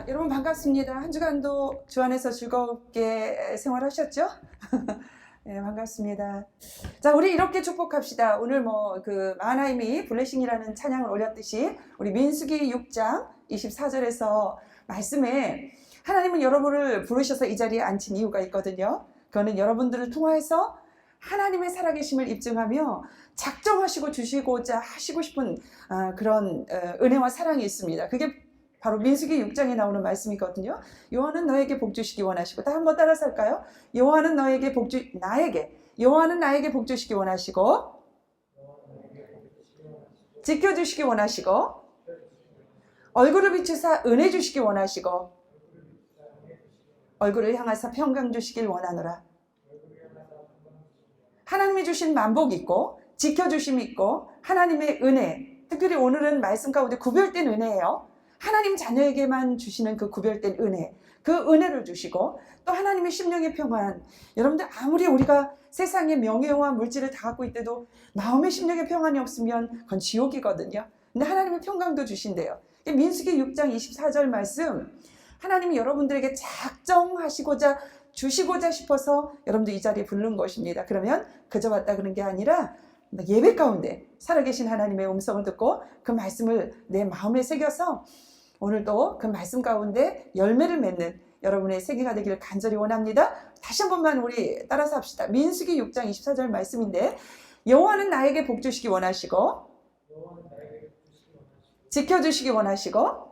여러분 반갑습니다. 한 주간도 주 안에서 즐겁게 생활하셨죠? 네, 반갑습니다. 자, 우리 이렇게 축복합시다. 오늘 마하나임이 블레싱이라는 찬양을 올렸듯이 우리 민수기 6장 24절에서 말씀에 하나님은 여러분을 부르셔서 이 자리에 앉힌 이유가 있거든요. 그거는 여러분들을 통해서 하나님의 살아계심을 입증하며 작정하시고 주시고자 하시고 싶은 그런 은혜와 사랑이 있습니다. 그게 바로 민수기 6장에 나오는 말씀이거든요. 여호와는 너에게 복 주시기 원하시고, 다 한번 따라서 할까요? 여호와는 너에게 여호와는 나에게 복 주시기 원하시고, 지켜주시기 원하시고, 얼굴을 비추사 은혜 주시기 원하시고, 얼굴을 향하사 평강 주시길 원하노라. 하나님이 주신 만복 있고 지켜주심 있고 하나님의 은혜, 특별히 오늘은 말씀 가운데 구별된 은혜예요. 하나님 자녀에게만 주시는 그 구별된 은혜, 그 은혜를 주시고, 또 하나님의 심령의 평안. 여러분들 아무리 우리가 세상의 명예와 물질을 다 갖고 있대도 마음의 심령의 평안이 없으면 그건 지옥이거든요. 근데 하나님의 평강도 주신대요. 민수기 6장 24절 말씀, 하나님이 여러분들에게 작정하시고자 주시고자 싶어서 여러분들 이 자리에 부른 것입니다. 그러면 그저 왔다 그런 게 아니라 예배 가운데 살아계신 하나님의 음성을 듣고 그 말씀을 내 마음에 새겨서 오늘도 그 말씀 가운데 열매를 맺는 여러분의 세계가 되기를 간절히 원합니다. 다시 한 번만 우리 따라서 합시다. 민수기 6장 24절 말씀인데, 여호와는 나에게 복 주시기 원하시고 지켜주시기 원하시고,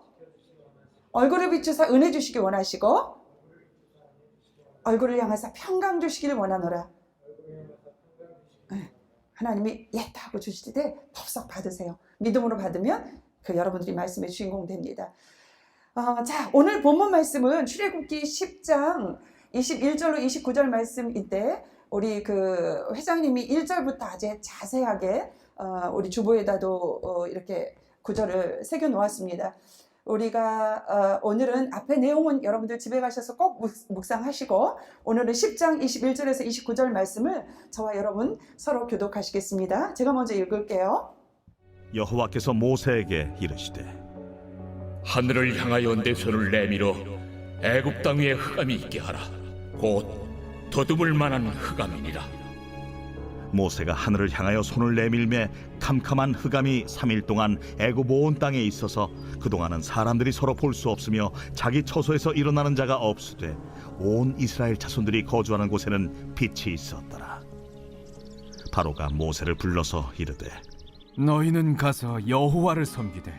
얼굴을 비추사 은혜 주시기 원하시고, 얼굴을 향하사 평강 주시기를 원하노라. 하나님이 하고 주실 때 덥석 받으세요. 믿음으로 받으면 그 여러분들이 말씀의 주인공 됩니다. 자, 오늘 본문 말씀은 출애굽기 10장 21절로 29절 말씀인데, 우리 그 회장님이 1절부터 아주 자세하게 우리 주보에다도 이렇게 구절을 새겨 놓았습니다. 우리가 오늘은 앞에 내용은 여러분들 집에 가셔서 꼭 묵상하시고, 오늘은 10장 21절에서 29절 말씀을 저와 여러분 서로 교독하시겠습니다. 제가 먼저 읽을게요. 여호와께서 모세에게 이르시되, 하늘을 향하여 내 손을 내밀어 애굽 땅 위에 흑암이 있게 하라. 곧 더듬을 만한 흑암이니라. 모세가 하늘을 향하여 손을 내밀매 캄캄한 흑암이 3일 동안 애굽 온 땅에 있어서 그동안은 사람들이 서로 볼 수 없으며 자기 처소에서 일어나는 자가 없으되 온 이스라엘 자손들이 거주하는 곳에는 빛이 있었더라. 바로가 모세를 불러서 이르되, 너희는 가서 여호와를 섬기되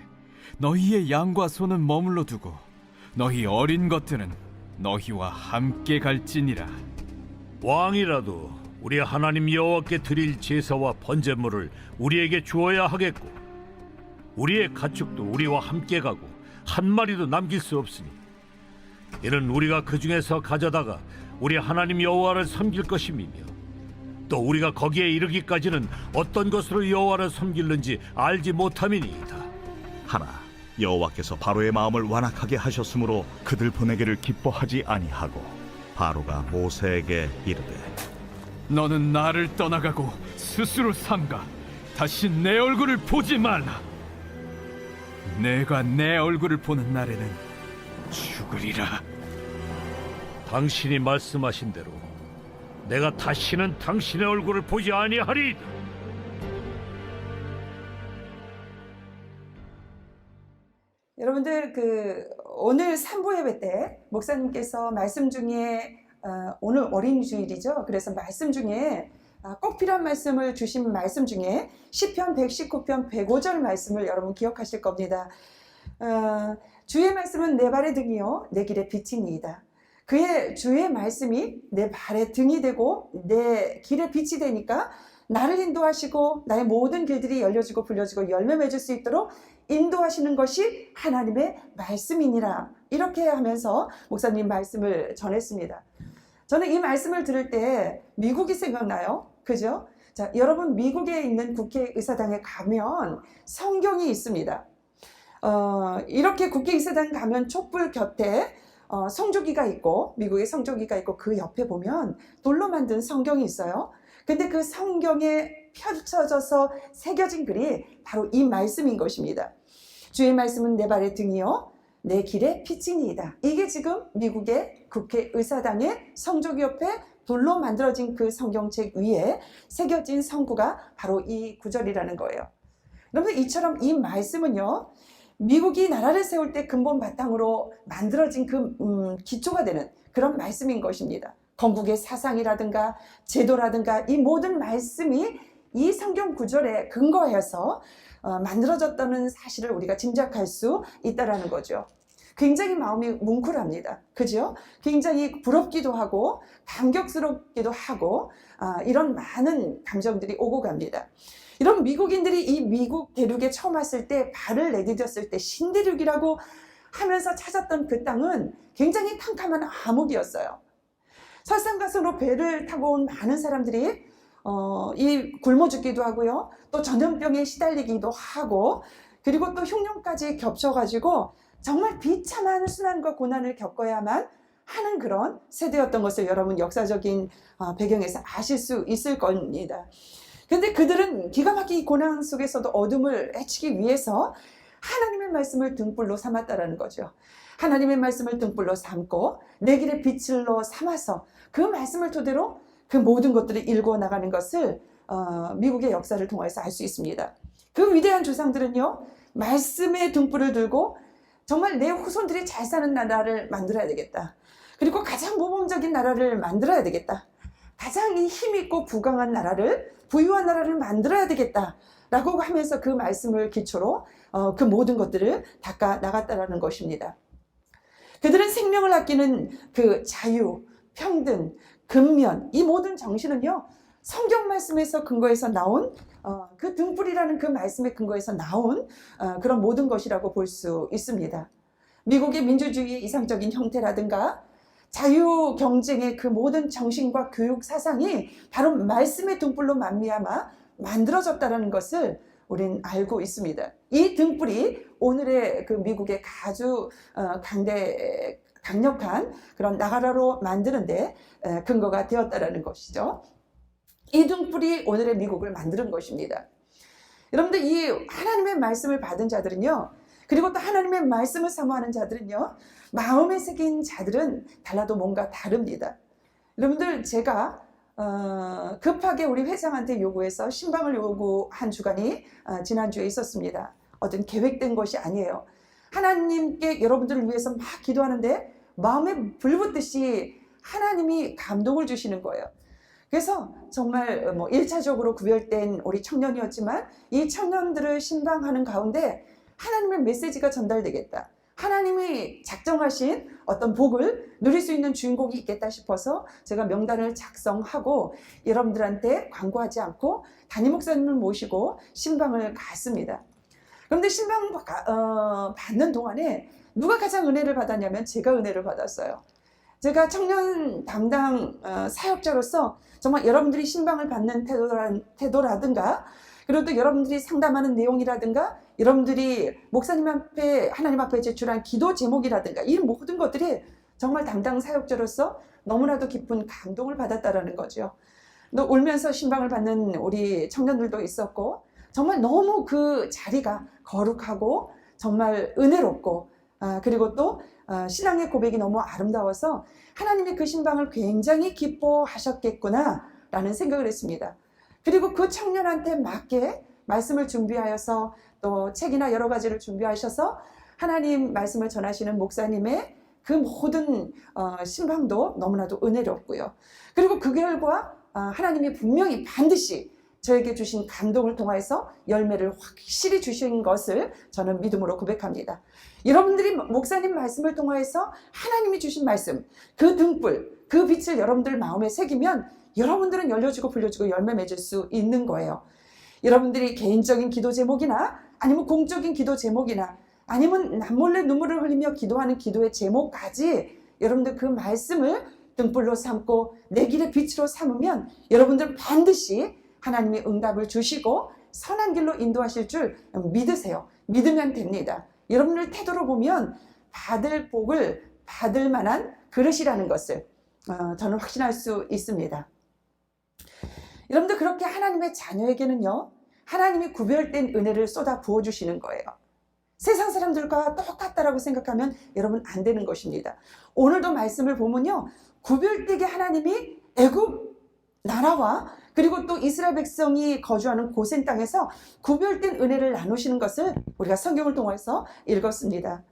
너희의 양과 소는 머물러 두고 너희 어린 것들은 너희와 함께 갈지니라. 왕이라도 우리 하나님 여호와께 드릴 제사와 번제물을 우리에게 주어야 하겠고, 우리의 가축도 우리와 함께 가고 한 마리도 남길 수 없으니 이는 우리가 그 중에서 가져다가 우리 하나님 여호와를 섬길 것임이며, 또 우리가 거기에 이르기까지는 어떤 것으로 여호와를 섬길는지 알지 못함이니이다. 하나 여호와께서 바로의 마음을 완악하게 하셨으므로 그들 보내기를 기뻐하지 아니하고, 바로가 모세에게 이르되, 너는 나를 떠나가고 스스로 삼가 다시 내 얼굴을 보지 말라. 내가 내 얼굴을 보는 날에는 죽으리라. 당신이 말씀하신 대로 내가 다시는 당신의 얼굴을 보지 아니하리이다. 여러분들 오늘 산부 예배 때 목사님께서 말씀 중에 오늘 어린이 주일이죠. 그래서 말씀 중에 꼭 필요한 말씀을 주신 말씀 중에 시편 119편 105절 말씀을 여러분 기억하실 겁니다. 주의 말씀은 내 발의 등이요 내 길의 빛이니이다. 그의 주의 말씀이 내 발의 등이 되고 내 길의 빛이 되니까 나를 인도하시고 나의 모든 길들이 열려지고 불려지고 열매 맺을 수 있도록 인도하시는 것이 하나님의 말씀이니라. 이렇게 하면서 목사님 말씀을 전했습니다. 저는 이 말씀을 들을 때 미국이 생각나요. 그죠? 자, 여러분 미국에 있는 국회의사당에 가면 성경이 있습니다. 이렇게 국회의사당 가면 촛불 곁에 성조기가 있고, 미국의 성조기가 있고, 그 옆에 보면 돌로 만든 성경이 있어요. 근데 그 성경에 펼쳐져서 새겨진 글이 바로 이 말씀인 것입니다. 주의 말씀은 내 발의 등이요 내 길의 빛이니이다. 이게 지금 미국의 국회의사당의 성조기 옆에 돌로 만들어진 그 성경책 위에 새겨진 성구가 바로 이 구절이라는 거예요. 여러분, 이처럼 이 말씀은요, 미국이 나라를 세울 때 근본 바탕으로 만들어진 그 기초가 되는 그런 말씀인 것입니다. 건국의 사상이라든가 제도라든가 이 모든 말씀이 이 성경 구절에 근거해서 만들어졌다는 사실을 우리가 짐작할 수 있다는 거죠. 굉장히 마음이 뭉클합니다. 그죠? 굉장히 부럽기도 하고 감격스럽기도 하고 이런 많은 감정들이 오고 갑니다. 이런 미국인들이 이 미국 대륙에 처음 왔을 때 발을 내디뎠을 때 신대륙이라고 하면서 찾았던 그 땅은 굉장히 캄캄한 암흑이었어요. 설상가성으로 배를 타고 온 많은 사람들이 굶어 죽기도 하고요. 또 전염병에 시달리기도 하고, 그리고 또 흉년까지 겹쳐가지고 정말 비참한 순환과 고난을 겪어야만 하는 그런 세대였던 것을 여러분 역사적인 배경에서 아실 수 있을 겁니다. 근데 그들은 기가 막힌 고난 속에서도 어둠을 헤치기 위해서 하나님의 말씀을 등불로 삼았다라는 거죠. 하나님의 말씀을 등불로 삼고 내 길의 빛을로 삼아서 그 말씀을 토대로 그 모든 것들을 일구어 나가는 것을 미국의 역사를 통해서 알 수 있습니다. 그 위대한 조상들은요, 말씀의 등불을 들고 정말 내 후손들이 잘 사는 나라를 만들어야 되겠다. 그리고 가장 모범적인 나라를 만들어야 되겠다. 가장 힘있고 부강한 나라를, 부유한 나라를 만들어야 되겠다. 라고 하면서 그 말씀을 기초로 그 모든 것들을 닦아 나갔다라는 것입니다. 그들은 생명을 아끼는 그 자유, 평등, 근면, 이 모든 정신은요, 성경 말씀에서 근거해서 나온 그 등불이라는 그 말씀의 근거에서 나온 그런 모든 것이라고 볼 수 있습니다. 미국의 민주주의의 이상적인 형태라든가 자유 경쟁의 그 모든 정신과 교육 사상이 바로 말씀의 등불로 말미암아 만들어졌다는 것을 우리는 알고 있습니다. 이 등불이 오늘의 그 미국의 아주 강력한 그런 나라로 만드는데 근거가 되었다는 것이죠. 이 등불이 오늘의 미국을 만드는 것입니다. 여러분들, 이 하나님의 말씀을 받은 자들은요, 그리고 또 하나님의 말씀을 사모하는 자들은요, 마음에 새긴 자들은 달라도 뭔가 다릅니다. 여러분들, 제가 급하게 우리 회장한테 요구해서 신방을 요구한 주간이 지난주에 있었습니다. 어떤 계획된 것이 아니에요. 하나님께 여러분들을 위해서 막 기도하는데 마음에 불붙듯이 하나님이 감동을 주시는 거예요. 그래서 정말 1차적으로 구별된 우리 청년이었지만 이 청년들을 신방하는 가운데 하나님의 메시지가 전달되겠다. 하나님이 작정하신 어떤 복을 누릴 수 있는 주인공이 있겠다 싶어서 제가 명단을 작성하고 여러분들한테 광고하지 않고 담임 목사님을 모시고 신방을 갔습니다. 그런데 신방 받는 동안에 누가 가장 은혜를 받았냐면 제가 은혜를 받았어요. 제가 청년 담당 사역자로서 정말 여러분들이 신방을 받는 태도라든가, 그리고 또 여러분들이 상담하는 내용이라든가, 여러분들이 목사님 앞에, 하나님 앞에 제출한 기도 제목이라든가, 이 모든 것들이 정말 담당 사역자로서 너무나도 깊은 감동을 받았다라는 거죠. 또 울면서 신방을 받는 우리 청년들도 있었고, 정말 너무 그 자리가 거룩하고 정말 은혜롭고, 그리고 또 신앙의 고백이 너무 아름다워서 하나님이 그 신방을 굉장히 기뻐하셨겠구나 라는 생각을 했습니다. 그리고 그 청년한테 맞게 말씀을 준비하여서 또 책이나 여러 가지를 준비하셔서 하나님 말씀을 전하시는 목사님의 그 모든 신방도 너무나도 은혜롭고요. 그리고 그 결과 하나님이 분명히 반드시 저에게 주신 감동을 통해서 열매를 확실히 주신 것을 저는 믿음으로 고백합니다. 여러분들이 목사님 말씀을 통해서 하나님이 주신 말씀, 그 등불, 그 빛을 여러분들 마음에 새기면 여러분들은 열려주고 불려주고 열매 맺을 수 있는 거예요. 여러분들이 개인적인 기도 제목이나 아니면 공적인 기도 제목이나 아니면 남몰래 눈물을 흘리며 기도하는 기도의 제목까지 여러분들 그 말씀을 등불로 삼고 내 길의 빛으로 삼으면 여러분들 반드시 하나님이 응답을 주시고 선한 길로 인도하실 줄 믿으세요. 믿으면 됩니다. 여러분들 태도로 보면 받을 복을 받을 만한 그릇이라는 것을 저는 확신할 수 있습니다. 여러분들, 그렇게 하나님의 자녀에게는요, 하나님이 구별된 은혜를 쏟아 부어주시는 거예요. 세상 사람들과 똑같다라고 생각하면 여러분 안 되는 것입니다. 오늘도 말씀을 보면요, 구별되게 하나님이 애굽 나라와 그리고 또 이스라엘 백성이 거주하는 고센 땅에서 구별된 은혜를 나누시는 것을 우리가 성경을 통해서 읽었습니다.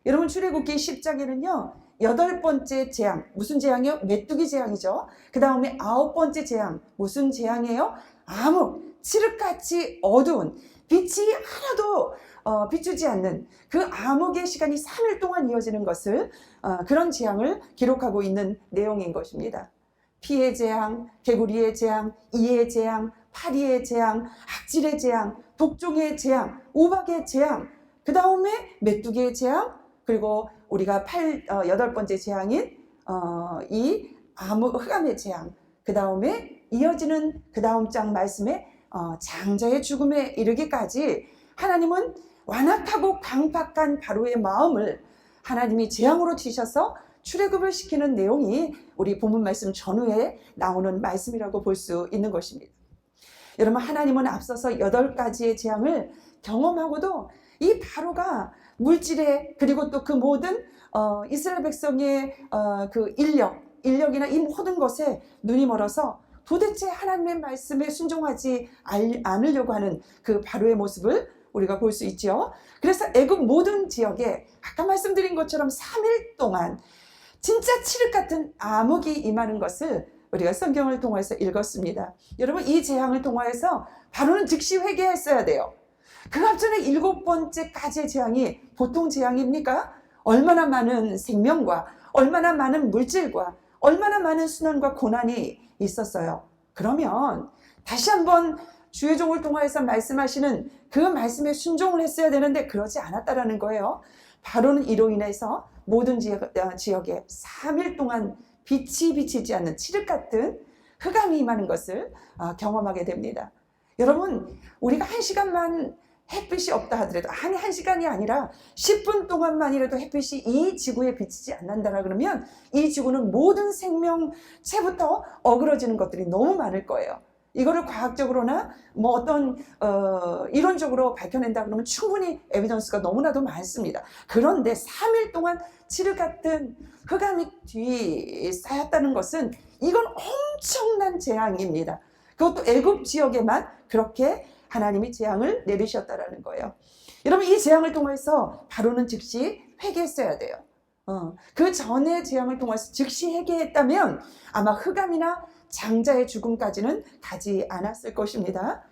여러분, 출애굽기 10장에는요 8번째 재앙, 무슨 재앙이요? 메뚜기 재앙이죠. 그 다음에 9번째 재앙, 무슨 재앙이에요? 암흑, 칠흑같이 어두운, 빛이 하나도 비추지 않는 그 암흑의 시간이 3일 동안 이어지는 것을 그런 재앙을 기록하고 있는 내용인 것입니다. 피의 재앙, 개구리의 재앙, 이의 재앙, 파리의 재앙, 악질의 재앙, 독종의 재앙, 우박의 재앙, 그 다음에 메뚜기의 재앙, 그리고 우리가 8번째 재앙인 이 흑암의 재앙, 그 다음에 이어지는 그 다음 장 말씀에 장자의 죽음에 이르기까지 하나님은 완악하고 강박한 바로의 마음을 하나님이 재앙으로 치셔서 출애굽을 시키는 내용이 우리 본문 말씀 전후에 나오는 말씀이라고 볼 수 있는 것입니다. 여러분, 하나님은 앞서서 8가지의 재앙을 경험하고도 이 바로가 물질에 그리고 또 그 모든 이스라엘 백성의 그 인력이나 이 모든 것에 눈이 멀어서 도대체 하나님의 말씀에 순종하지 않으려고 하는 그 바로의 모습을 우리가 볼 수 있죠. 그래서 애굽 모든 지역에 아까 말씀드린 것처럼 3일 동안 진짜 칠흑 같은 암흑이 임하는 것을 우리가 성경을 통해서 읽었습니다. 여러분, 이 재앙을 통하여서 바로는 즉시 회개했어야 돼요. 그 앞전에 7번째까지의 재앙이 보통 재앙입니까? 얼마나 많은 생명과 얼마나 많은 물질과 얼마나 많은 순환과 고난이 있었어요. 그러면 다시 한번 주의 종을 통하여서 말씀하시는 그 말씀에 순종을 했어야 되는데 그러지 않았다라는 거예요. 바로는 이로 인해서 모든 지역에 3일 동안 빛이 비치지 않는 칠흑 같은 흑암이 임하는 것을 경험하게 됩니다. 여러분, 우리가 1시간만 햇빛이 없다 하더라도, 아니 1시간이 아니라 10분 동안만이라도 햇빛이 이 지구에 비치지 않는다라 그러면 이 지구는 모든 생명체부터 어그러지는 것들이 너무 많을 거예요. 이거를 과학적으로나 뭐 어떤 이론적으로 밝혀낸다 그러면 충분히 에비던스가 너무나도 많습니다. 그런데 3일 동안 칠흑 같은 흑암이 뒤쌓였다는 것은 이건 엄청난 재앙입니다. 그것도 애굽 지역에만 그렇게 하나님이 재앙을 내리셨다라는 거예요. 여러분, 이 재앙을 통해서 바로는 즉시 회개했어야 돼요. 그 전에 재앙을 통해서 즉시 회개했다면 아마 흑암이나 장자의 죽음까지는 가지 않았을 것입니다.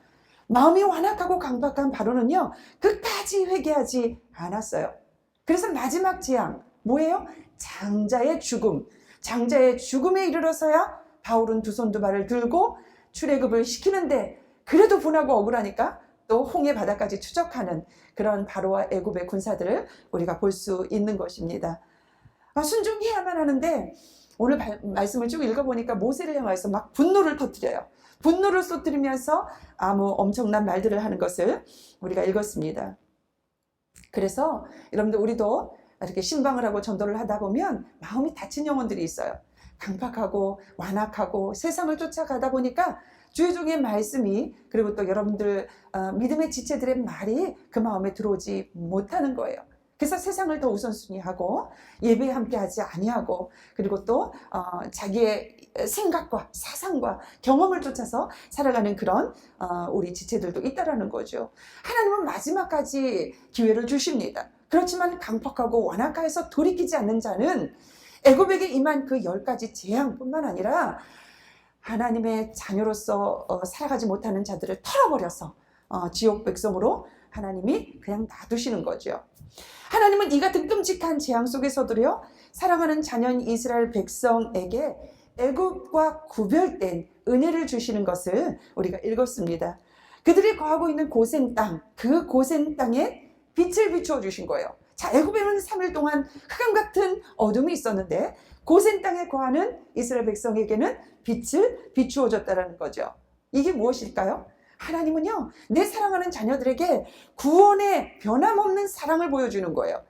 마음이 완악하고 강박한 바로는요, 끝까지 회개하지 않았어요. 그래서 마지막 재앙 뭐예요? 장자의 죽음. 장자의 죽음에 이르러서야 바울은 두 손 두 발을 들고 출애굽을 시키는데, 그래도 분하고 억울하니까 또 홍해 바다까지 추적하는 그런 바로와 애굽의 군사들을 우리가 볼 수 있는 것입니다. 순종해야만 하는데 오늘 말씀을 쭉 읽어보니까 모세를 향해서 막 분노를 터뜨려요. 분노를 쏟으면서 아무 엄청난 말들을 하는 것을 우리가 읽었습니다. 그래서 여러분들, 우리도 이렇게 신방을 하고 전도를 하다 보면 마음이 다친 영혼들이 있어요. 강박하고 완악하고 세상을 쫓아가다 보니까 주의 종의 말씀이, 그리고 또 여러분들 믿음의 지체들의 말이 그 마음에 들어오지 못하는 거예요. 그래서 세상을 더 우선순위하고 예배에 함께하지 아니하고, 그리고 또 자기의 생각과 사상과 경험을 쫓아서 살아가는 그런 우리 지체들도 있다라는 거죠. 하나님은 마지막까지 기회를 주십니다. 그렇지만 강박하고 완악하여서 돌이키지 않는 자는 애굽에게 임한 그 10가지 재앙뿐만 아니라 하나님의 자녀로서 살아가지 못하는 자들을 털어버려서 지옥 백성으로 하나님이 그냥 놔두시는 거죠. 하나님은 이 같은 끔찍한 재앙 속에서도요, 사랑하는 자녀인 이스라엘 백성에게 애굽과 구별된 은혜를 주시는 것을 우리가 읽었습니다. 그들이 거하고 있는 고센 땅, 그 고센 땅에 빛을 비추어 주신 거예요. 자, 애굽에는 3일 동안 흑암 같은 어둠이 있었는데 고센 땅에 거하는 이스라엘 백성에게는 빛을 비추어 줬다는 거죠. 이게 무엇일까요? 하나님은요, 내 사랑하는 자녀들에게 구원의 변함없는 사랑을 보여주는 거예요.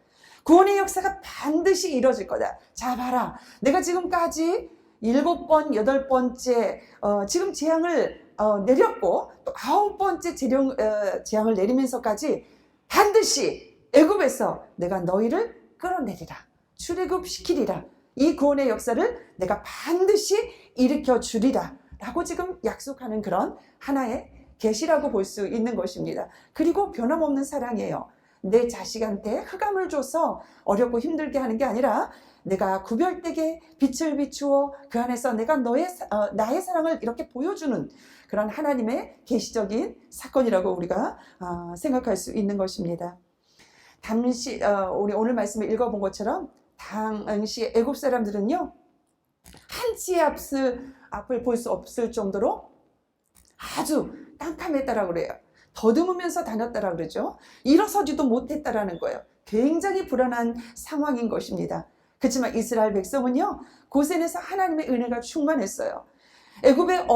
구원의 역사가 반드시 이루어질 거다. 자, 봐라. 내가 지금까지 7번, 8번째 지금 재앙을 내렸고 또 9번째 재앙을 내리면서까지 반드시 애굽에서 내가 너희를 끌어내리라. 출애굽시키리라. 이 구원의 역사를 내가 반드시 일으켜 주리라. 라고 지금 약속하는 그런 하나의 계시라고 볼 수 있는 것입니다. 그리고 변함없는 사랑이에요. 내 자식한테 흑암을 줘서 어렵고 힘들게 하는 게 아니라 내가 구별되게 빛을 비추어 그 안에서 내가 나의 사랑을 이렇게 보여주는 그런 하나님의 계시적인 사건이라고 우리가 생각할 수 있는 것입니다. 당시 우리 오늘 말씀을 읽어본 것처럼 당시 애굽 사람들은요, 한치의 앞을 볼 수 없을 정도로 아주 깜깜했다라고 그래요. 더듬으면서 다녔다라고 그러죠. 일어서지도 못했다라는 거예요. 굉장히 불안한 상황인 것입니다. 그렇지만 이스라엘 백성은요, 고센에서 하나님의 은혜가 충만했어요. 애굽의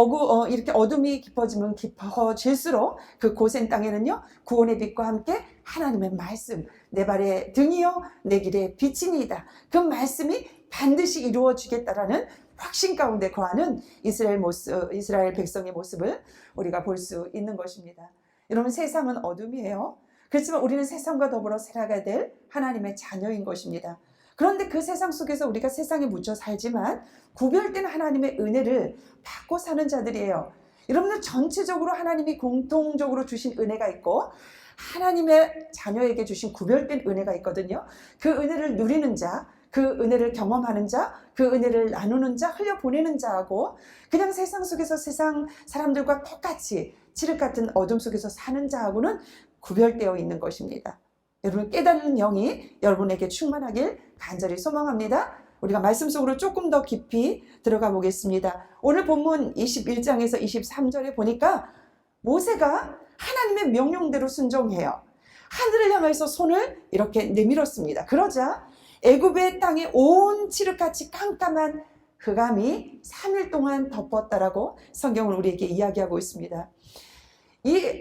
이렇게 어둠이 깊어지면 깊어질수록 그 고센 땅에는요, 구원의 빛과 함께 하나님의 말씀, 내 발의 등이요 내 길의 빛이니이다. 그 말씀이 반드시 이루어지겠다라는 확신 가운데 거하는 이스라엘 백성의 모습을 우리가 볼 수 있는 것입니다. 여러분, 세상은 어둠이에요. 그렇지만 우리는 세상과 더불어 살아가야 될 하나님의 자녀인 것입니다. 그런데 그 세상 속에서 우리가 세상에 묻혀 살지만 구별된 하나님의 은혜를 받고 사는 자들이에요. 여러분들 전체적으로 하나님이 공통적으로 주신 은혜가 있고 하나님의 자녀에게 주신 구별된 은혜가 있거든요. 그 은혜를 누리는 자, 그 은혜를 경험하는 자, 그 은혜를 나누는 자, 흘려보내는 자하고 그냥 세상 속에서 세상 사람들과 똑같이 칠흑 같은 어둠 속에서 사는 자하고는 구별되어 있는 것입니다. 여러분, 깨닫는 영이 여러분에게 충만하길 간절히 소망합니다. 우리가 말씀 속으로 조금 더 깊이 들어가 보겠습니다. 오늘 본문 21장에서 23절에 보니까 모세가 하나님의 명령대로 순종해요. 하늘을 향해서 손을 이렇게 내밀었습니다. 그러자 애굽의 땅에 온 칠흑같이 깜깜한 흑암이 3일 동안 덮었다라고 성경은 우리에게 이야기하고 있습니다. 이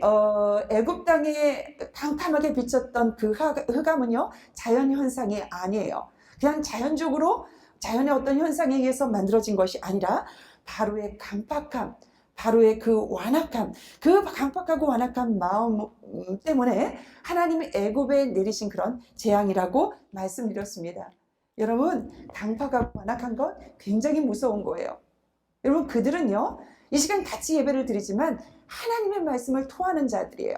애굽 땅에 깜깜하게 비쳤던 그 흑암은요, 자연 현상이 아니에요. 그냥 자연적으로 자연의 어떤 현상에 의해서 만들어진 것이 아니라 바로의 강팍함, 바로의 그 완악함, 그 강팍하고 완악한 마음 때문에 하나님이 애굽에 내리신 그런 재앙이라고 말씀드렸습니다. 여러분, 강팍하고 완악한 건 굉장히 무서운 거예요. 여러분, 그들은요, 이 시간 같이 예배를 드리지만 하나님의 말씀을 토하는 자들이에요.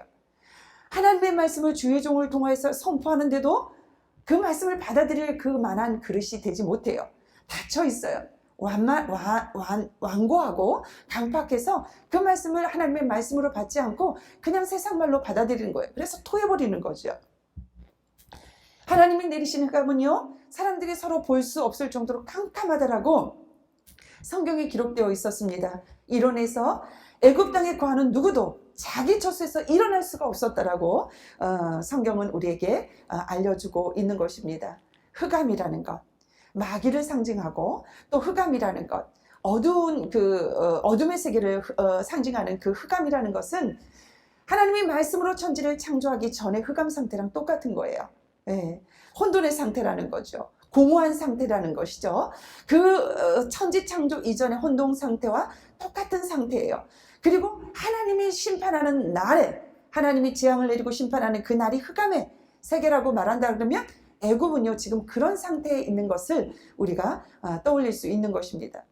하나님의 말씀을 주의 종을 통해서 선포하는데도 그 말씀을 받아들일 그 만한 그릇이 되지 못해요. 닫혀 있어요. 완고하고 강팍해서 그 말씀을 하나님의 말씀으로 받지 않고 그냥 세상 말로 받아들이는 거예요. 그래서 토해버리는 거죠. 하나님이 내리시는 흑암은요, 사람들이 서로 볼 수 없을 정도로 캄캄하다라고 성경에 기록되어 있었습니다. 이론에서 애굽 땅에 거하는 누구도 자기 처소에서 일어날 수가 없었다라고 성경은 우리에게 알려주고 있는 것입니다. 흑암이라는 것, 마귀를 상징하고 또 흑암이라는 것, 어두운 어둠의 세계를 상징하는 그 흑암이라는 것은 하나님의 말씀으로 천지를 창조하기 전에 흑암 상태랑 똑같은 거예요. 네. 혼돈의 상태라는 거죠. 공허한 상태라는 것이죠. 그 천지 창조 이전의 혼돈 상태와 똑같은 상태예요. 그리고 하나님이 심판하는 날에, 하나님이 재앙을 내리고 심판하는 그 날이 흑암의 세계라고 말한다 그러면 애굽은요, 지금 그런 상태에 있는 것을 우리가 떠올릴 수 있는 것입니다.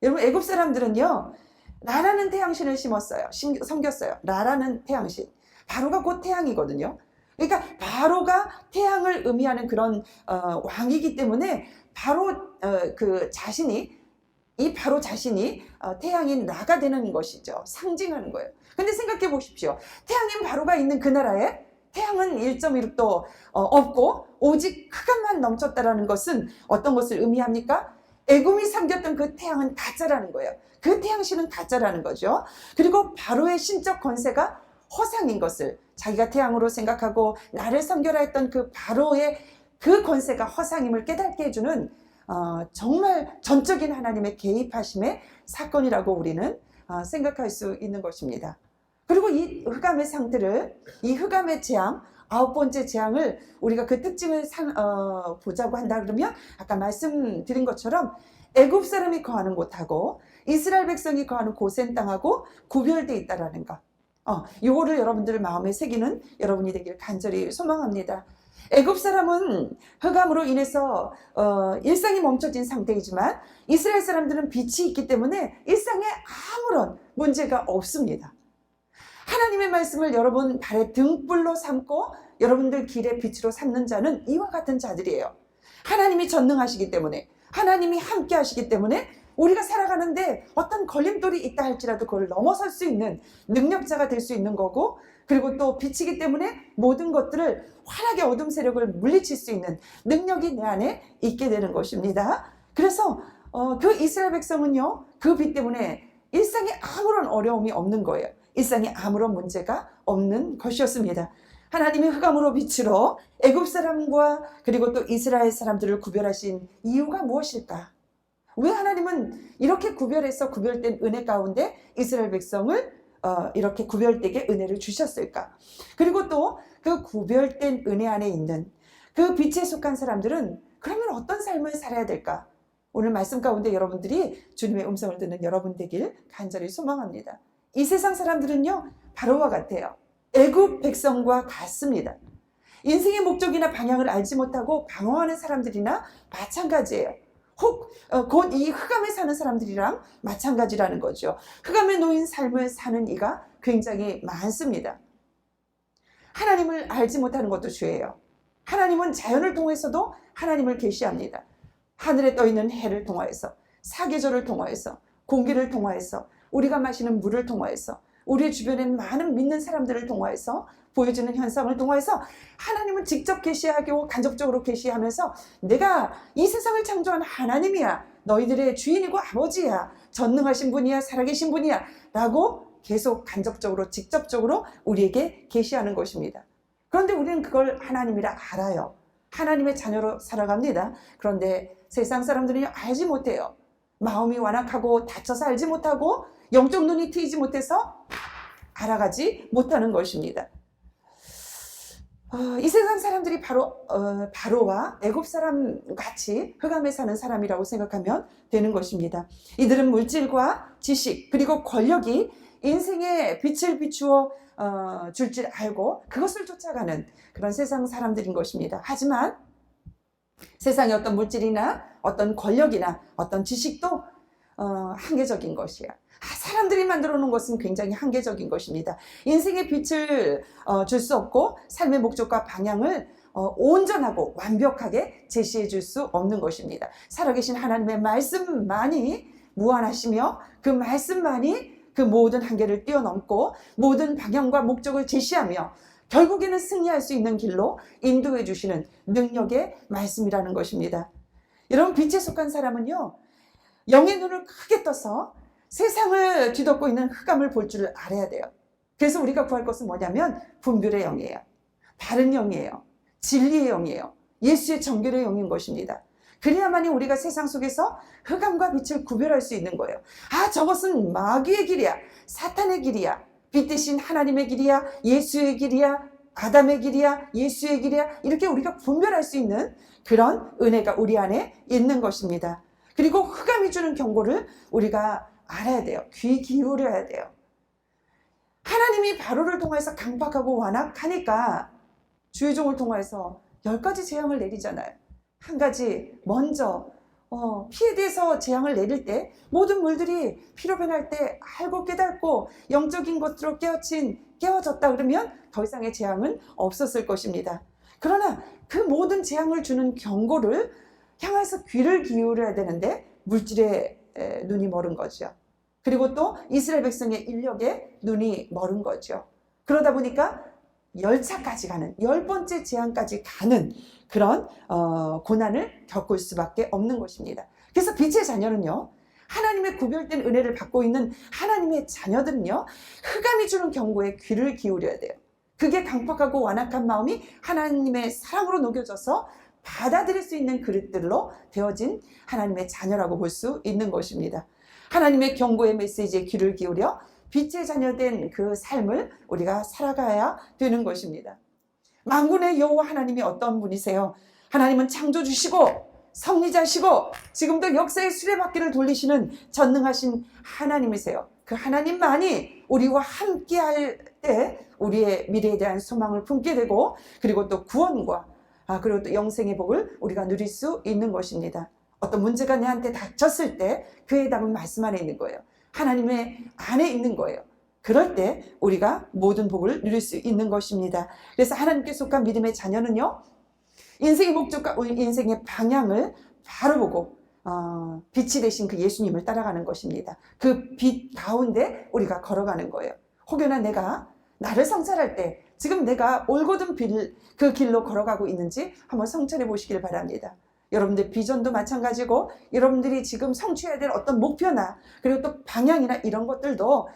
여러분, 애굽 사람들은요, 라라는 태양신을 섬겼어요. 라라는 태양신. 바로가 곧 태양이거든요. 그러니까 바로가 태양을 의미하는 그런 왕이기 때문에 바로 이 바로 자신이 태양인 라가 되는 것이죠. 상징하는 거예요. 근데 생각해 보십시오. 태양인 바로가 있는 그 나라에 태양은 1.1도 없고 오직 흑암만 넘쳤다라는 것은 어떤 것을 의미합니까? 애굽이 섬겼던 그 태양은 가짜라는 거예요. 그 태양신은 가짜라는 거죠. 그리고 바로의 신적 권세가 허상인 것을, 자기가 태양으로 생각하고 나를 섬겨라 했던 그 바로의 그 권세가 허상임을 깨닫게 해주는 정말 전적인 하나님의 개입하심의 사건이라고 우리는 생각할 수 있는 것입니다. 그리고 이 흑암의 상태를, 이 흑암의 재앙, 9번째 재앙을 우리가 그 특징을 보자고 한다 그러면 아까 말씀드린 것처럼 애굽 사람이 거하는 곳하고 이스라엘 백성이 거하는 고센 땅하고 구별되어 있다라는 것. 이거를 여러분들 마음에 새기는 여러분이 되길 간절히 소망합니다. 애굽 사람은 흑암으로 인해서 일상이 멈춰진 상태이지만 이스라엘 사람들은 빛이 있기 때문에 일상에 아무런 문제가 없습니다. 하나님의 말씀을 여러분 발의 등불로 삼고 여러분들 길의 빛으로 삼는 자는 이와 같은 자들이에요. 하나님이 전능하시기 때문에, 하나님이 함께 하시기 때문에 우리가 살아가는데 어떤 걸림돌이 있다 할지라도 그걸 넘어설 수 있는 능력자가 될 수 있는 거고, 그리고 또 빛이기 때문에 모든 것들을 환하게 어둠 세력을 물리칠 수 있는 능력이 내 안에 있게 되는 것입니다. 그래서 그 이스라엘 백성은요, 그 빛 때문에 일상에 아무런 어려움이 없는 거예요. 일상에 아무런 문제가 없는 것이었습니다. 하나님이 흑암으로 빛으로 애굽 사람과 그리고 또 이스라엘 사람들을 구별하신 이유가 무엇일까? 왜 하나님은 이렇게 구별해서 구별된 은혜 가운데 이스라엘 백성을 이렇게 구별되게 은혜를 주셨을까? 그리고 또 그 구별된 은혜 안에 있는 그 빛에 속한 사람들은 그러면 어떤 삶을 살아야 될까? 오늘 말씀 가운데 여러분들이 주님의 음성을 듣는 여러분 되길 간절히 소망합니다. 이 세상 사람들은요, 바로와 같아요. 애굽 백성과 같습니다. 인생의 목적이나 방향을 알지 못하고 방황하는 사람들이나 마찬가지예요. 혹 곧 이 흑암에 사는 사람들이랑 마찬가지라는 거죠. 흑암에 놓인 삶을 사는 이가 굉장히 많습니다. 하나님을 알지 못하는 것도 죄예요. 하나님은 자연을 통해서도 하나님을 계시합니다. 하늘에 떠 있는 해를 통하여서, 사계절을 통하여서, 공기를 통하여서, 우리가 마시는 물을 통하여서, 우리 주변에 많은 믿는 사람들을 통하여서 보여주는 현상을 통하여서 하나님은 직접 계시하고 간접적으로 계시하면서 내가 이 세상을 창조한 하나님이야, 너희들의 주인이고 아버지야, 전능하신 분이야, 살아계신 분이야 라고 계속 간접적으로 직접적으로 우리에게 계시하는 것입니다. 그런데 우리는 그걸 하나님이라 알아요. 하나님의 자녀로 살아갑니다. 그런데 세상 사람들이 알지 못해요. 마음이 완악하고 다쳐서 알지 못하고 영적 눈이 트이지 못해서 알아가지 못하는 것입니다. 이 세상 사람들이 바로와 애굽 사람 같이 흑암에 사는 사람이라고 생각하면 되는 것입니다. 이들은 물질과 지식 그리고 권력이 인생의 빛을 비추어 줄 알고 그것을 쫓아가는 그런 세상 사람들인 것입니다. 하지만 세상의 어떤 물질이나 어떤 권력이나 어떤 지식도 한계적인 것이야. 사람들이 만들어 놓은 것은 굉장히 한계적인 것입니다. 인생의 빛을 줄 수 없고 삶의 목적과 방향을 온전하고 완벽하게 제시해 줄 수 없는 것입니다. 살아계신 하나님의 말씀만이 무한하시며 그 말씀만이 그 모든 한계를 뛰어넘고 모든 방향과 목적을 제시하며 결국에는 승리할 수 있는 길로 인도해 주시는 능력의 말씀이라는 것입니다. 여러분, 빛에 속한 사람은요, 영의 눈을 크게 떠서 세상을 뒤덮고 있는 흑암을 볼 줄 알아야 돼요. 그래서 우리가 구할 것은 뭐냐면 분별의 영이에요. 바른 영이에요. 진리의 영이에요. 예수의 정결의 영인 것입니다. 그래야만이 우리가 세상 속에서 흑암과 빛을 구별할 수 있는 거예요. 저것은 마귀의 길이야, 사탄의 길이야, 빛 대신 하나님의 길이야, 예수의 길이야, 아담의 길이야, 예수의 길이야, 이렇게 우리가 분별할 수 있는 그런 은혜가 우리 안에 있는 것입니다. 그리고 흑암이 주는 경고를 우리가 알아야 돼요. 귀 기울여야 돼요. 하나님이 바로를 통해서 강박하고 완악하니까 주의 종을 통해서 10가지 재앙을 내리잖아요. 한 가지 먼저 피에 대해서 재앙을 내릴 때 모든 물들이 피로 변할 때 알고 깨닫고 영적인 것으로 깨어졌다 그러면 더 이상의 재앙은 없었을 것입니다. 그러나 그 모든 재앙을 주는 경고를 향해서 귀를 기울여야 되는데 물질의 눈이 멀은 거죠. 그리고 또 이스라엘 백성의 인력에 눈이 멀은 거죠. 그러다 보니까 열차까지 가는 10번째 재앙까지 가는 그런 고난을 겪을 수밖에 없는 것입니다. 그래서 빛의 자녀는요, 하나님의 구별된 은혜를 받고 있는 하나님의 자녀들은요, 흑암이 주는 경고에 귀를 기울여야 돼요. 그게 강팍하고 완악한 마음이 하나님의 사랑으로 녹여져서 받아들일 수 있는 그릇들로 되어진 하나님의 자녀라고 볼 수 있는 것입니다. 하나님의 경고의 메시지에 귀를 기울여 빛의 자녀된 그 삶을 우리가 살아가야 되는 것입니다. 만군의 여호와 하나님이 어떤 분이세요? 하나님은 창조주시고 섭리자시고 지금도 역사의 수레바퀴를 돌리시는 전능하신 하나님이세요. 그 하나님만이 우리와 함께할 때 우리의 미래에 대한 소망을 품게 되고, 그리고 또 구원과 그리고 또 영생의 복을 우리가 누릴 수 있는 것입니다. 어떤 문제가 내한테 닥쳤을 때 그의 답은 말씀 안에 있는 거예요. 하나님의 안에 있는 거예요. 그럴 때 우리가 모든 복을 누릴 수 있는 것입니다. 그래서 하나님께 속한 믿음의 자녀는요, 인생의 목적과 인생의 방향을 바로 보고 빛이 되신 그 예수님을 따라가는 것입니다. 그 빛 가운데 우리가 걸어가는 거예요. 혹여나 내가 나를 성찰할 때 지금 내가 올곧은 그 길로 걸어가고 있는지 한번 성찰해 보시길 바랍니다. 여러분들 비전도 마찬가지고, 여러분들이 지금 성취해야 될 어떤 목표나 그리고 또 방향이나 이런 것들도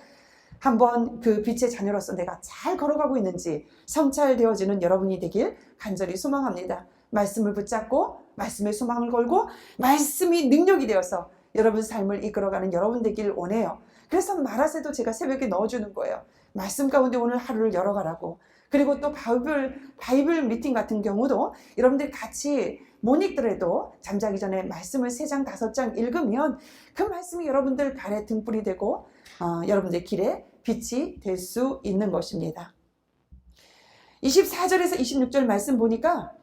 한번 그 빛의 자녀로서 내가 잘 걸어가고 있는지 성찰되어지는 여러분이 되길 간절히 소망합니다. 말씀을 붙잡고 말씀에 소망을 걸고 말씀이 능력이 되어서 여러분 삶을 이끌어가는 여러분 되길 원해요. 그래서 말하세도 제가 새벽에 넣어주는 거예요. 말씀 가운데 오늘 하루를 열어가라고. 그리고 또 바이블 미팅 같은 경우도 여러분들이 같이 못 읽더라도 잠자기 전에 말씀을 3장 5장 읽으면 그 말씀이 여러분들 발에 등불이 되고 여러분들 길에 빛이 될 수 있는 것입니다. 24절에서 26절 말씀 보니까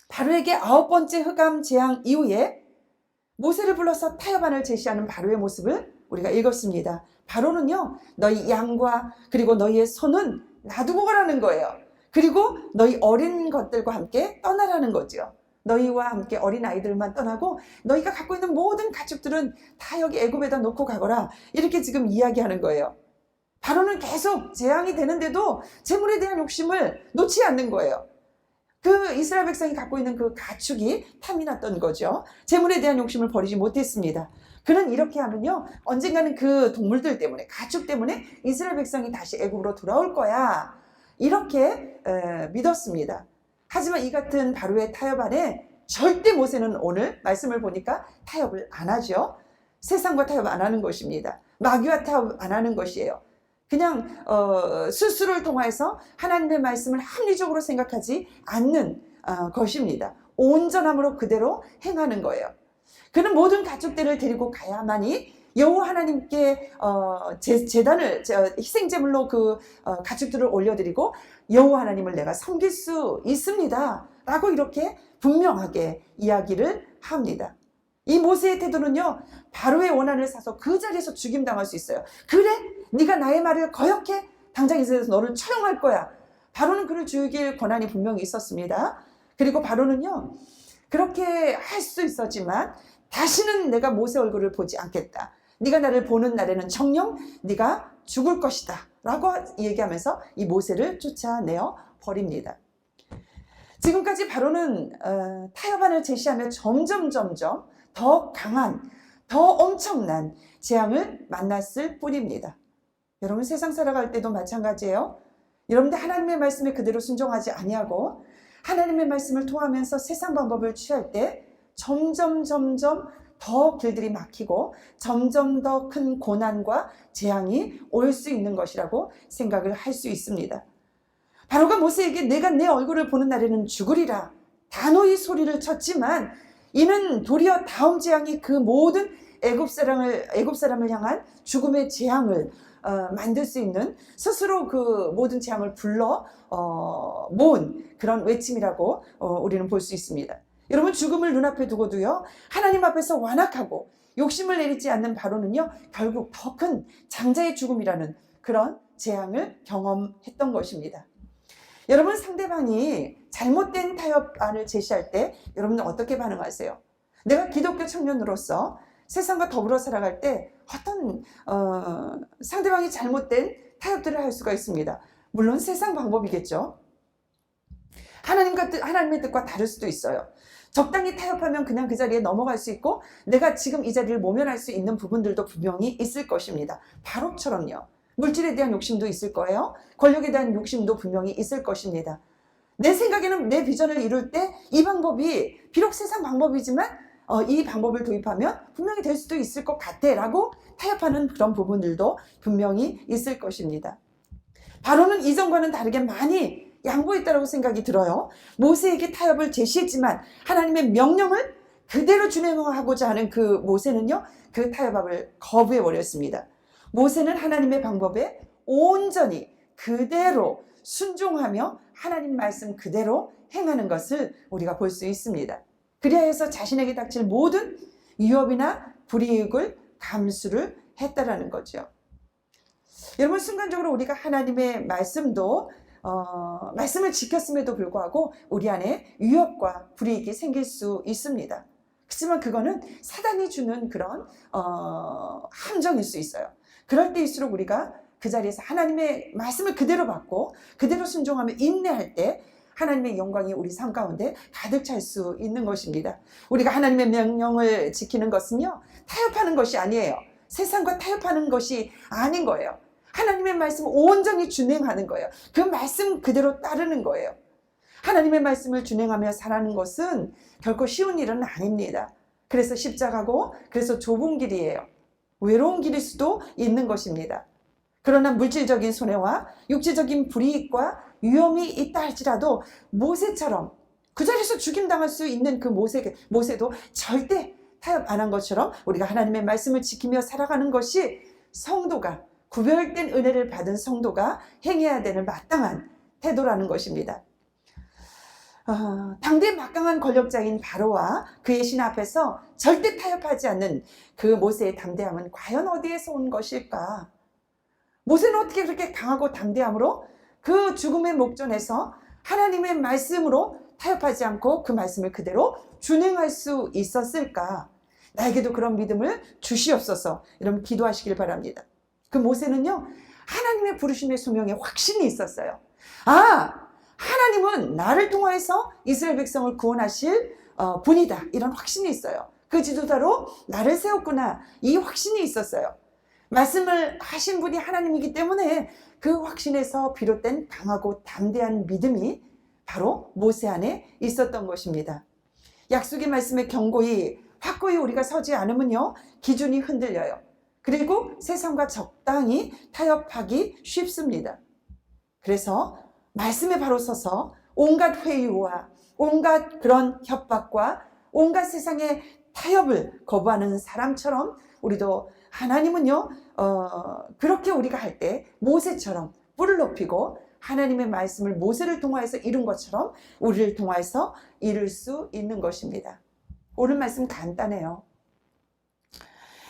바로에게 9번째 흑암 재앙 이후에 모세를 불러서 타협안을 제시하는 바로의 모습을 우리가 읽었습니다. 바로는요, 너희 양과 그리고 너희의 손은 놔두고 가라는 거예요. 그리고 너희 어린 것들과 함께 떠나라는 거죠. 너희와 함께 어린 아이들만 떠나고 너희가 갖고 있는 모든 가축들은 다 여기 애굽에다 놓고 가거라. 이렇게 지금 이야기하는 거예요. 바로는 계속 재앙이 되는데도 재물에 대한 욕심을 놓지 않는 거예요. 그 이스라엘 백성이 갖고 있는 그 가축이 탐이 났던 거죠. 재물에 대한 욕심을 버리지 못했습니다. 그는 이렇게 하면요, 언젠가는 그 동물들 때문에, 가축 때문에 이스라엘 백성이 다시 애굽으로 돌아올 거야, 이렇게 믿었습니다. 하지만 이 같은 바로의 타협 안에 절대 모세는 오늘 말씀을 보니까 타협을 안 하죠. 세상과 타협 안 하는 것입니다. 마귀와 타협 안 하는 것이에요. 그냥 스스로를 통해서 하나님의 말씀을 합리적으로 생각하지 않는 것입니다. 온전함으로 그대로 행하는 거예요. 그는 모든 가축들을 데리고 가야만이 여호와 하나님께 제단을 희생제물로 그 가축들을 올려드리고 여호와 하나님을 내가 섬길 수 있습니다 라고 이렇게 분명하게 이야기를 합니다. 이 모세의 태도는요, 바로의 원한을 사서 그 자리에서 죽임당할 수 있어요. 그래? 네가 나의 말을 거역해? 당장 이제서 너를 처형할 거야. 바로는 그를 죽일 권한이 분명히 있었습니다. 그리고 바로는요, 그렇게 할 수 있었지만 다시는 내가 모세 얼굴을 보지 않겠다. 네가 나를 보는 날에는 정녕 네가 죽을 것이다 라고 얘기하면서 이 모세를 쫓아내어 버립니다. 지금까지 바로는 타협안을 제시하며 점점 더 강한, 더 엄청난 재앙을 만났을 뿐입니다. 여러분 세상 살아갈 때도 마찬가지예요. 여러분들 하나님의 말씀에 그대로 순종하지 아니하고 하나님의 말씀을 통하면서 세상 방법을 취할 때 점점 더 길들이 막히고 점점 더 큰 고난과 재앙이 올 수 있는 것이라고 생각을 할 수 있습니다. 바로가 모세에게 내가 내 얼굴을 보는 날에는 죽으리라 단호히 소리를 쳤지만 이는 도리어 다음 재앙이 그 모든 애굽 사람을 향한 죽음의 재앙을 만들 수 있는 스스로 그 모든 재앙을 불러 모은 그런 외침이라고 우리는 볼 수 있습니다. 여러분 죽음을 눈앞에 두고도요, 하나님 앞에서 완악하고 욕심을 내리지 않는 바로는요, 결국 더 큰 장자의 죽음이라는 그런 재앙을 경험했던 것입니다. 여러분 상대방이 잘못된 타협안을 제시할 때 여러분은 어떻게 반응하세요? 내가 기독교 청년으로서 세상과 더불어 살아갈 때 어떤 상대방이 잘못된 타협들을 할 수가 있습니다. 물론 세상 방법이겠죠. 하나님의 뜻과 다를 수도 있어요. 적당히 타협하면 그냥 그 자리에 넘어갈 수 있고 내가 지금 이 자리를 모면할 수 있는 부분들도 분명히 있을 것입니다. 바로처럼요. 물질에 대한 욕심도 있을 거예요. 권력에 대한 욕심도 분명히 있을 것입니다. 내 생각에는 내 비전을 이룰 때 이 방법이 비록 세상 방법이지만 이 방법을 도입하면 분명히 될 수도 있을 것 같아 라고 타협하는 그런 부분들도 분명히 있을 것입니다. 바로는 이전과는 다르게 많이 양보했다고 생각이 들어요. 모세에게 타협을 제시했지만 하나님의 명령을 그대로 준행하고자 하는 그 모세는요, 그 타협을 거부해 버렸습니다. 모세는 하나님의 방법에 온전히 그대로 순종하며 하나님 말씀 그대로 행하는 것을 우리가 볼 수 있습니다. 그리하여 해서 자신에게 닥칠 모든 위협이나 불이익을 감수를 했다라는 거죠. 여러분, 순간적으로 우리가 하나님의 말씀도 말씀을 지켰음에도 불구하고 우리 안에 위협과 불이익이 생길 수 있습니다. 그렇지만 그거는 사단이 주는 그런 함정일 수 있어요. 그럴 때일수록 우리가 그 자리에서 하나님의 말씀을 그대로 받고 그대로 순종하며 인내할 때 하나님의 영광이 우리 삶 가운데 가득 찰 수 있는 것입니다. 우리가 하나님의 명령을 지키는 것은요, 타협하는 것이 아니에요. 세상과 타협하는 것이 아닌 거예요. 하나님의 말씀을 온전히 준행하는 거예요. 그 말씀 그대로 따르는 거예요. 하나님의 말씀을 준행하며 살아가는 것은 결코 쉬운 일은 아닙니다. 그래서 십자가고, 그래서 좁은 길이에요. 외로운 길일 수도 있는 것입니다. 그러나 물질적인 손해와 육체적인 불이익과 위험이 있다 할지라도 모세처럼 그 자리에서 죽임당할 수 있는 그 모세도 절대 타협 안 한 것처럼 우리가 하나님의 말씀을 지키며 살아가는 것이 성도가, 구별된 은혜를 받은 성도가 행해야 되는 마땅한 태도라는 것입니다. 당대 막강한 권력자인 바로와 그의 신 앞에서 절대 타협하지 않는 그 모세의 담대함은 과연 어디에서 온 것일까? 모세는 어떻게 그렇게 강하고 담대함으로 그 죽음의 목전에서 하나님의 말씀으로 타협하지 않고 그 말씀을 그대로 준행할 수 있었을까? 나에게도 그런 믿음을 주시옵소서. 여러분, 기도하시길 바랍니다. 그 모세는요, 하나님의 부르심의 소명에 확신이 있었어요. 하나님은 나를 통하여서 이스라엘 백성을 구원하실 분이다, 이런 확신이 있어요. 그 지도자로 나를 세웠구나, 이 확신이 있었어요. 말씀을 하신 분이 하나님이기 때문에 그 확신에서 비롯된 강하고 담대한 믿음이 바로 모세 안에 있었던 것입니다. 약속의 말씀에 확고히 우리가 서지 않으면요, 기준이 흔들려요. 그리고 세상과 적당히 타협하기 쉽습니다. 그래서 말씀에 바로 서서 온갖 회유와 온갖 그런 협박과 온갖 세상의 타협을 거부하는 사람처럼 우리도, 하나님은요, 그렇게 우리가 할 때 모세처럼 뿔을 높이고 하나님의 말씀을 모세를 통하여서 이룬 것처럼 우리를 통하여서 이룰 수 있는 것입니다. 오늘 말씀 간단해요.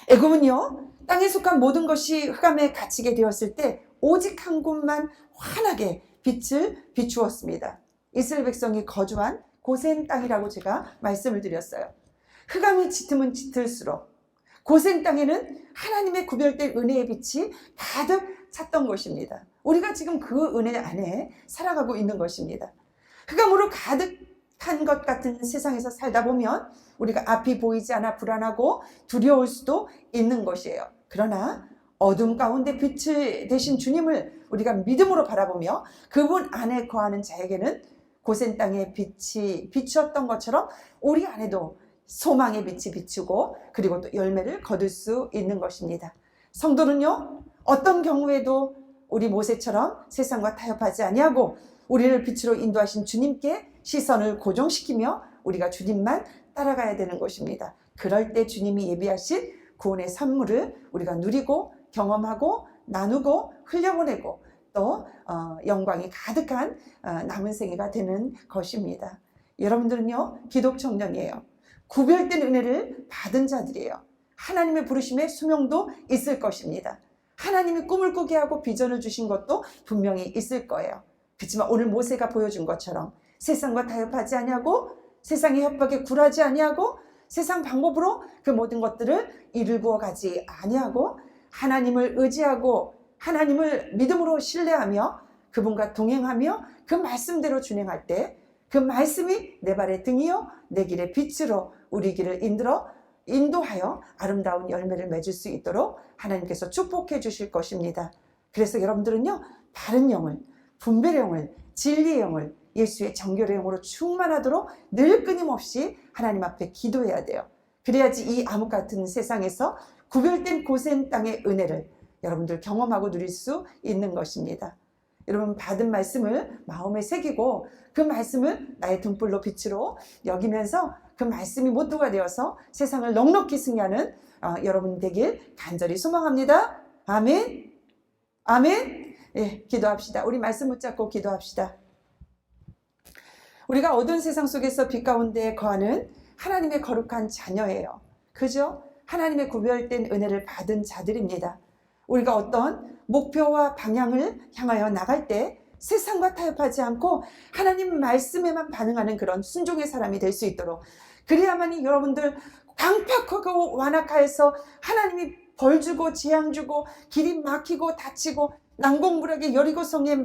애굽은요, 땅에 속한 모든 것이 흑암에 갇히게 되었을 때 오직 한 곳만 환하게 빛을 비추었습니다. 이스라엘 백성이 거주한 고센 땅이라고 제가 말씀을 드렸어요. 흑암이 짙으면 짙을수록 고센 땅에는 하나님의 구별된 은혜의 빛이 가득 찼던 것입니다. 우리가 지금 그 은혜 안에 살아가고 있는 것입니다. 흑암으로 가득한 것 같은 세상에서 살다 보면 우리가 앞이 보이지 않아 불안하고 두려울 수도 있는 것이에요. 그러나 어둠 가운데 빛을 되신 주님을 우리가 믿음으로 바라보며 그분 안에 거하는 자에게는 고센 땅의 빛이 비추었던 것처럼 우리 안에도 소망의 빛이 비추고 그리고 또 열매를 거둘 수 있는 것입니다. 성도는요, 어떤 경우에도 우리 모세처럼 세상과 타협하지 아니하고 우리를 빛으로 인도하신 주님께 시선을 고정시키며 우리가 주님만 따라가야 되는 것입니다. 그럴 때 주님이 예비하신 구원의 선물을 우리가 누리고 경험하고 나누고 흘려보내고 또 영광이 가득한 남은 생애가 되는 것입니다. 여러분들은요, 기독 청년이에요. 구별된 은혜를 받은 자들이에요. 하나님의 부르심에 소명도 있을 것입니다. 하나님이 꿈을 꾸게 하고 비전을 주신 것도 분명히 있을 거예요. 그렇지만 오늘 모세가 보여준 것처럼 세상과 타협하지 아니하고 세상의 협박에 굴하지 아니하고 세상 방법으로 그 모든 것들을 이루어 가지 아니하고 하나님을 의지하고 하나님을 믿음으로 신뢰하며 그분과 동행하며 그 말씀대로 준행할 때 그 말씀이 내 발의 등이요 내 길의 빛으로 우리 길을 인도하여 아름다운 열매를 맺을 수 있도록 하나님께서 축복해 주실 것입니다. 그래서 여러분들은요, 바른 영을, 분별의 영을, 진리의 영을, 예수의 정결의 영으로 충만하도록 늘 끊임없이 하나님 앞에 기도해야 돼요. 그래야지 이 암흑 같은 세상에서 구별된 고센 땅의 은혜를 여러분들 경험하고 누릴 수 있는 것입니다. 여러분 받은 말씀을 마음에 새기고 그 말씀을 나의 등불로 빛으로 여기면서 그 말씀이 모두가 되어서 세상을 넉넉히 승리하는 여러분 되길 간절히 소망합니다. 아멘. 아멘. 예, 기도합시다. 우리 말씀 붙잡고 기도합시다. 우리가 어두운 세상 속에서 빛 가운데 거하는 하나님의 거룩한 자녀예요. 그죠? 하나님의 구별된 은혜를 받은 자들입니다. 우리가 어떤 목표와 방향을 향하여 나갈 때 세상과 타협하지 않고 하나님 말씀에만 반응하는 그런 순종의 사람이 될 수 있도록, 그래야만이 여러분들 강팍하고 완악하여서 하나님이 벌 주고 재앙 주고 길이 막히고 닫히고 난공불락의 여리고성에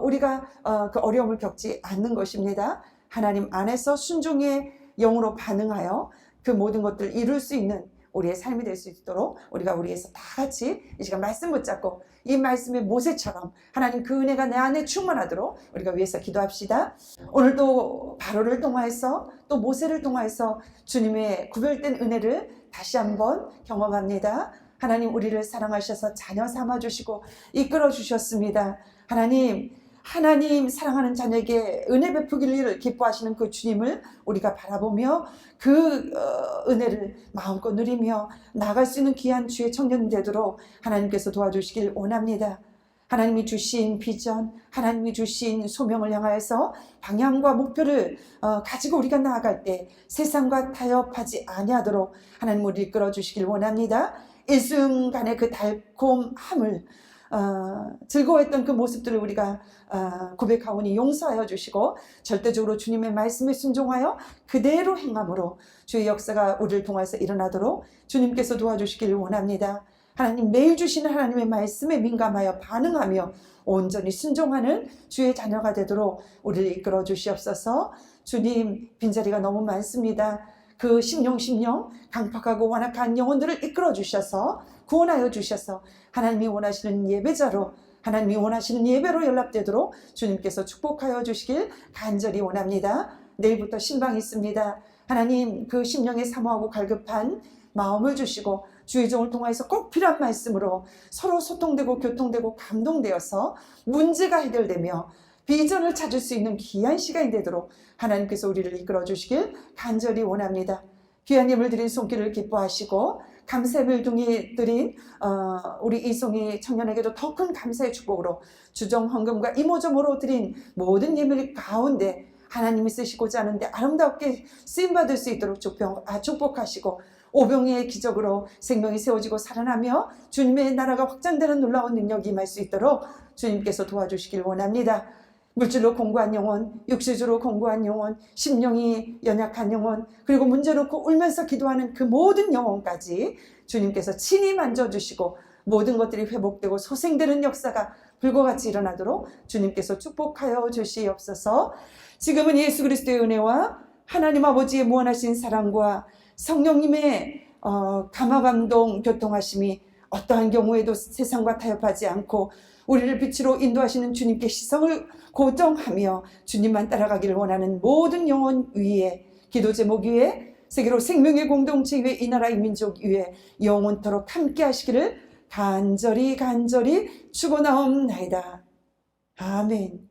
우리가 그 어려움을 겪지 않는 것입니다. 하나님 안에서 순종의 영으로 반응하여 그 모든 것들을 이룰 수 있는 우리의 삶이 될 수 있도록 우리가 우리에서 다 같이 이 시간 말씀 붙잡고 이 말씀의 모세처럼 하나님 그 은혜가 내 안에 충만하도록 우리가 위해서 기도합시다. 오늘도 바로를 통하여서 또 모세를 통하여서 주님의 구별된 은혜를 다시 한번 경험합니다. 하나님 우리를 사랑하셔서 자녀 삼아주시고 이끌어 주셨습니다. 하나님 사랑하는 자녀에게 은혜 베푸기를 기뻐하시는 그 주님을 우리가 바라보며 그 은혜를 마음껏 누리며 나아갈 수 있는 귀한 주의 청년 되도록 하나님께서 도와주시길 원합니다. 하나님이 주신 비전, 하나님이 주신 소명을 향하여서 방향과 목표를 가지고 우리가 나아갈 때 세상과 타협하지 아니하도록 하나님 우리를 이끌어 주시길 원합니다. 일순간의 그 달콤함을 즐거워했던 그 모습들을 우리가 고백하오니 용서하여 주시고 절대적으로 주님의 말씀에 순종하여 그대로 행함으로 주의 역사가 우리를 통해서 일어나도록 주님께서 도와주시기를 원합니다. 하나님 매일 주시는 하나님의 말씀에 민감하여 반응하며 온전히 순종하는 주의 자녀가 되도록 우리를 이끌어 주시옵소서. 주님 빈자리가 너무 많습니다. 그 심령 강팍하고 완악한 영혼들을 이끌어 주셔서 구원하여 주셔서 하나님이 원하시는 예배자로, 하나님이 원하시는 예배로 연락되도록 주님께서 축복하여 주시길 간절히 원합니다. 내일부터 신방이 있습니다. 하나님 그 심령에 사모하고 갈급한 마음을 주시고 주의 종을 통해서 꼭 필요한 말씀으로 서로 소통되고 교통되고 감동되어서 문제가 해결되며 비전을 찾을 수 있는 귀한 시간이 되도록 하나님께서 우리를 이끌어 주시길 간절히 원합니다. 귀한 예물 드린 손길을 기뻐하시고 감사의 물둥이 드린 우리 이송이 청년에게도 더 큰 감사의 축복으로 주정 헌금과 이모저모로 드린 모든 예물 가운데 하나님이 쓰시고자 하는데 아름답게 쓰임받을 수 있도록 축복하시고 오병이의 기적으로 생명이 세워지고 살아나며 주님의 나라가 확장되는 놀라운 능력이 임할 수 있도록 주님께서 도와주시길 원합니다. 물질로 공고한 영혼, 육체적으로 공고한 영혼, 심령이 연약한 영혼, 그리고 문제 놓고 울면서 기도하는 그 모든 영혼까지 주님께서 친히 만져주시고 모든 것들이 회복되고 소생되는 역사가 불과 같이 일어나도록 주님께서 축복하여 주시옵소서. 지금은 예수 그리스도의 은혜와 하나님 아버지의 무한하신 사랑과 성령님의 감화감동 교통하심이 어떠한 경우에도 세상과 타협하지 않고 우리를 빛으로 인도하시는 주님께 시선을 고정하며 주님만 따라가기를 원하는 모든 영혼 위에, 기도 제목 위에, 세계로 생명의 공동체 위에, 이 나라의 민족 위에 영원토록 함께 하시기를 간절히 축원하옵나이다. 아멘.